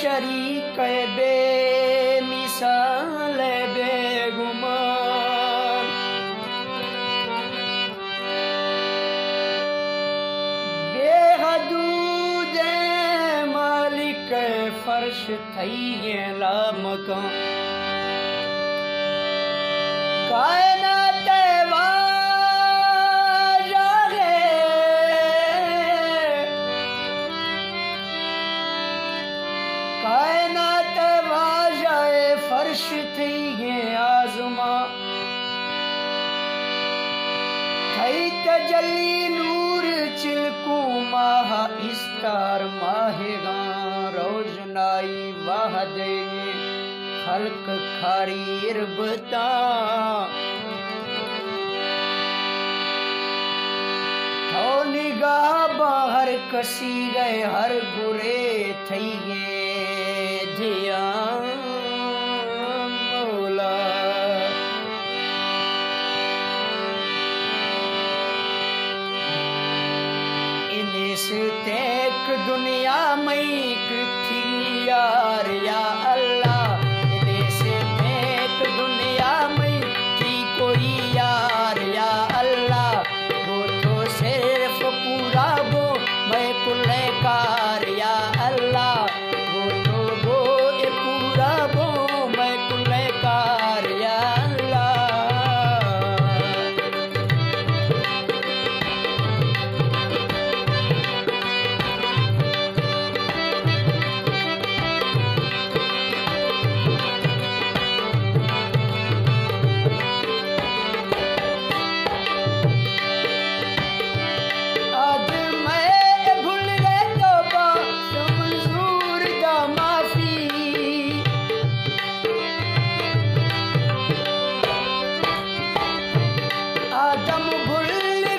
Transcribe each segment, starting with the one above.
शरीक बेमिसाल बेगुमान, बेहदूद मालिक फर्श थई गेला मकान, कायनात वाजा है, कायनात वाजाए फर्श थी गे आज़मा, थई तजल्ली नूर चिलकू माह इस्तार माहेगा, रोशनाई वाह देंगे खल्क खारी इरबता, थो निगाह बाहर कसी गए हर गुरे थई गे ध्यान मौला, इनिस तेक दुनिया में थी यार या अल्लाह, इनिस तेक दुनिया में थी कोई यार या अल्लाह, वो तो सिर्फ पूरा वो मैं कुल्लेकार या अल्लाह, वो तो वो पूरा वो मैं कुल्लेकार या अल्लाह। आज मैं भूल गए तौबा तो मंजूर दा माफी, आदम भूल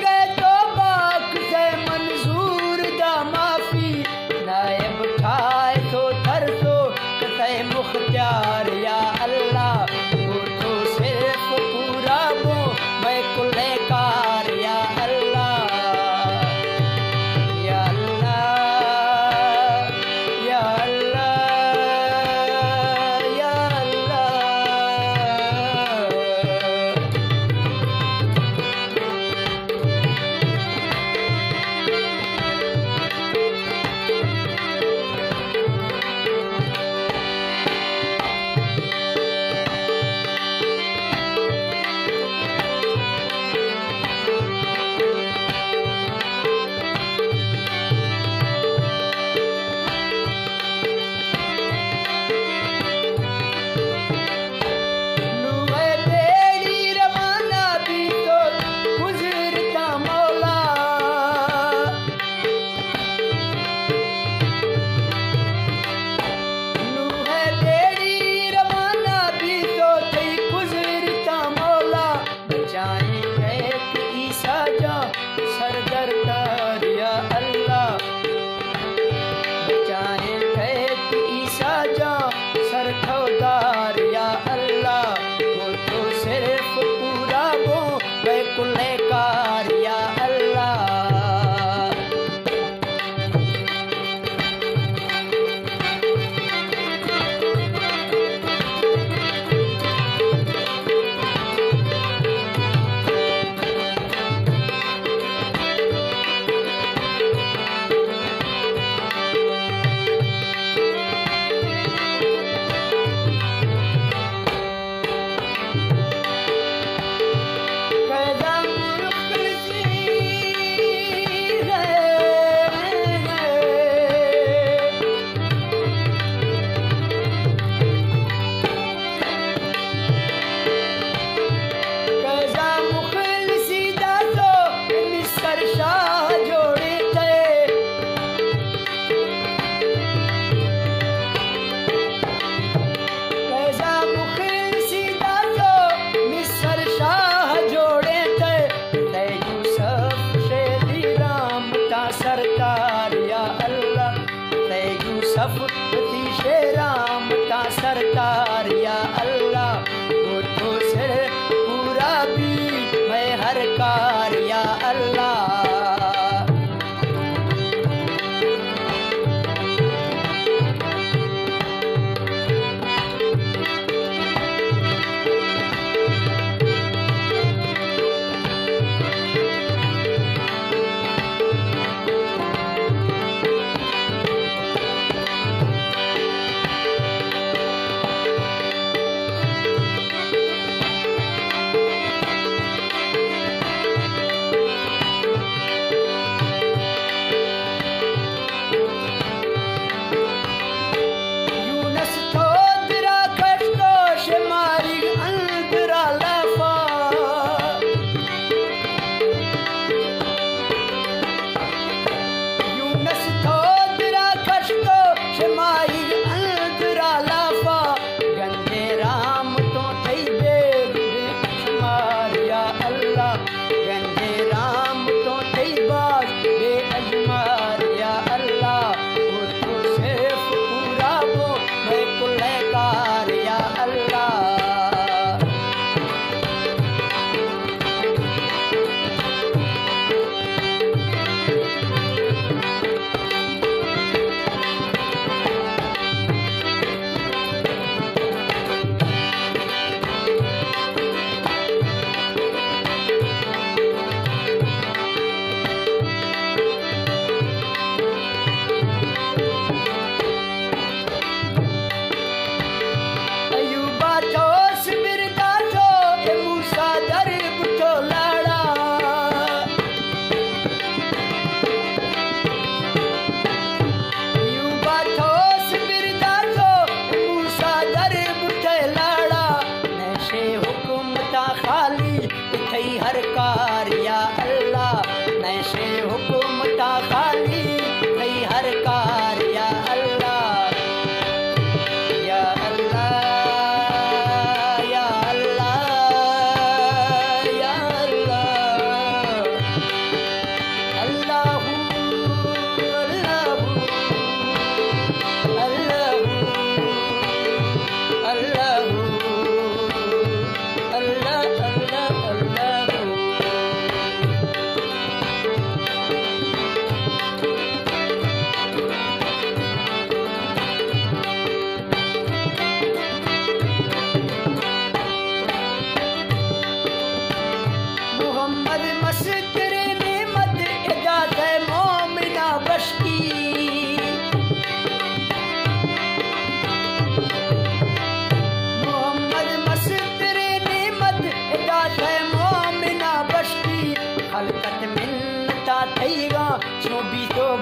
गए तौबा से मंजूर दा माफी, नायब ठाए तो थर तो कते मुख्तियार या अल्लाह, वो तो सिर्फ पूरा वो मैं कुल्लेकार या अल्लाह, या अल्लाह, या अल्लाह, या लुए बेड़ी रवाना भी तो गुजरता मौला, लुए बेड़ी रवाना भी तो थई गुजरता मौला, बचाए गए ईसा जा सरदरदार या अल्लाह, बचाए गए ईसा जा सरखौदार या अल्लाह, वो तो सिर्फ पूरा वो मैं कुल्लेकार या अल्लाह। कैदा मुखलिसी है, कैदा मुखलिसी दा तो मिसर शाह जोड़े थे, कैदा मुखलिसी दा तो मिसर शाह जोड़े थे, तै यूसुफ शेरी राम ता सरकार या अल्लाह, तै यूसुफ ती राम ता सरकार या अल्लाह, वो तो सिर पूरा भी मैं हर कार या अल्लाह।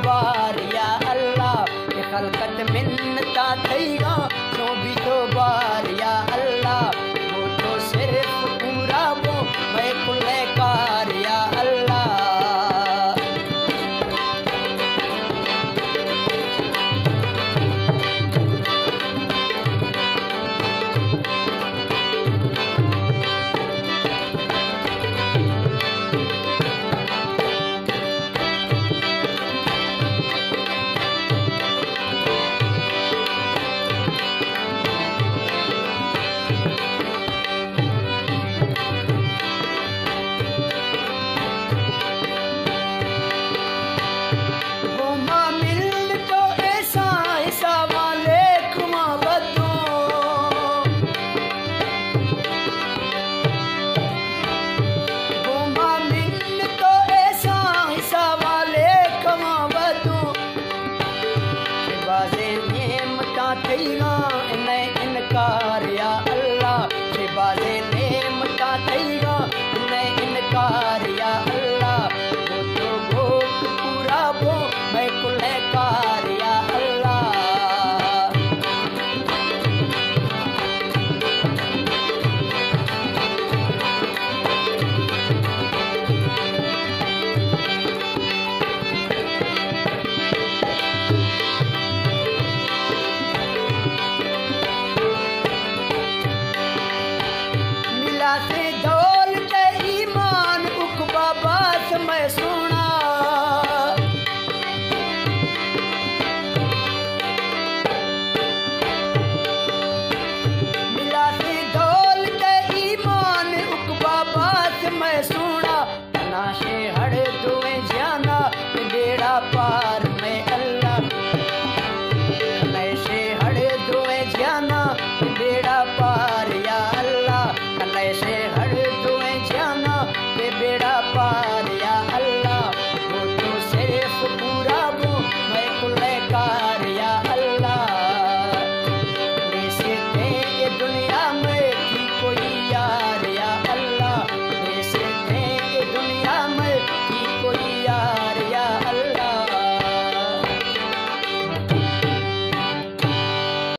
बार या अल्लाह ये खलकत मिन्नता थईगा सो भी तो बार या अल्लाह वो तो सिर्फ पूरा वो मैं कुल्ले कार या अल्लाह वो